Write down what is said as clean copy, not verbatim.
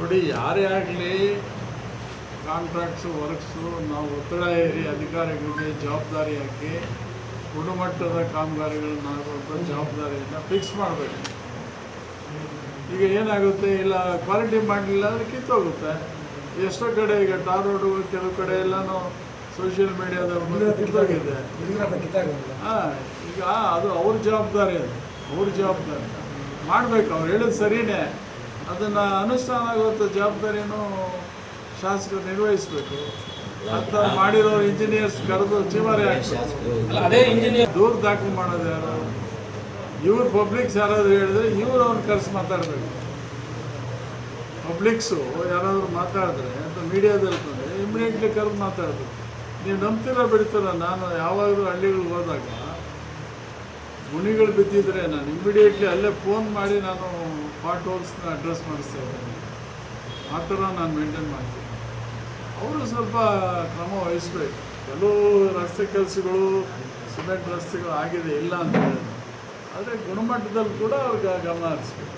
ನೋಡಿ, ಯಾರೇ ಆಗಲಿ ಕಾಂಟ್ರಾಕ್ಟ್ಸು ವರ್ಕ್ಸು ನಾವು ಒತ್ತಡ ಏರಿ ಅಧಿಕಾರಿಗಳಿಗೆ ಜವಾಬ್ದಾರಿ ಹಾಕಿ ಗುಣಮಟ್ಟದ ಕಾಮಗಾರಿಗಳನ್ನ ಆಗುವಂಥ ಜವಾಬ್ದಾರಿಯನ್ನು ಫಿಕ್ಸ್ ಮಾಡಬೇಕು. ಈಗ ಏನಾಗುತ್ತೆ, ಇಲ್ಲ ಕ್ವಾಲಿಟಿ ಮಾಡಲಿಲ್ಲ ಅಂದರೆ ಕಿತ್ತೋಗುತ್ತೆ. ಎಷ್ಟೋ ಕಡೆ ಈಗ ಟಾರ್ ರೋಡು ಕೆಲವು ಕಡೆ ಎಲ್ಲನೂ ಸೋಷಿಯಲ್ ಮೀಡಿಯಾದ ಕಿತ್ತೋಗಿದೆ. ಹಾಂ, ಈಗ ಅದು ಅವ್ರ ಜವಾಬ್ದಾರಿ, ಅವ್ರ ಜವಾಬ್ದಾರಿ ಮಾಡಬೇಕು. ಅವ್ರು ಹೇಳೋದು ಸರಿಯೇ, ಅದನ್ನು ಅನುಷ್ಠಾನ ಆಗುವಂಥ ಜವಾಬ್ದಾರಿನೂ ಶಾಸಕರು ನಿರ್ವಹಿಸಬೇಕು. ಅಂತ ಮಾಡಿರೋರು ಇಂಜಿನಿಯರ್ಸ್ ಕರೆದು ಚಿಮಾರಿ ಹಾಕಬೇಕು. ದೂರ ದಾಖಲು ಮಾಡೋದು ಯಾರು? ಇವ್ರು ಪಬ್ಲಿಕ್ಸ್ ಯಾರಾದರೂ ಹೇಳಿದ್ರೆ ಇವ್ರು ಅವ್ನು ಕರೆಸಿ ಮಾತಾಡಬೇಕು. ಪಬ್ಲಿಕ್ಸು ಯಾರಾದರೂ ಮಾತಾಡಿದ್ರೆ ಅಥವಾ ಮೀಡಿಯಾದಲ್ಲಿ ಬಂದರೆ ಇಮಿಡಿಯೇಟ್ಲಿ ಕರೆದು ಮಾತಾಡಬೇಕು. ನೀವು ನಂಬ್ತೀರ ಬಿಡ್ತೀರ, ನಾನು ಯಾವಾಗಲೂ ಹಳ್ಳಿಗಳಿಗೆ ಹೋದಾಗ ಗುಣಿಗಳು ಬಿದ್ದಿದ್ರೆ ನಾನು ಇಮಿಡಿಯೇಟ್ಲಿ ಅಲ್ಲೇ ಫೋನ್ ಮಾಡಿ ನಾನು ಪಾಟ್ ಹೋಲ್ಸ್ನ ಅಡ್ರೆಸ್ ಮಾಡಿಸ್ತಾ ಇದ್ದೇನೆ. ಆ ಥರ ನಾನು ಮೇಂಟೈನ್ ಮಾಡ್ತೀನಿ. ಅವರು ಸ್ವಲ್ಪ ಕ್ರಮ ವಹಿಸ್ಬೇಕು. ಕೆಲವು ರಸ್ತೆ ಕೆಲಸಗಳು, ಸಿಮೆಂಟ್ ರಸ್ತೆಗಳು ಆಗಿದೆ, ಇಲ್ಲ ಅಂತ ಹೇಳಿದ್ರು, ಆದರೆ ಗುಣಮಟ್ಟದಲ್ಲಿ ಕೂಡ ಅವ್ರಿಗೆ ಗಮನ ಹರಿಸ್ಬೇಕು.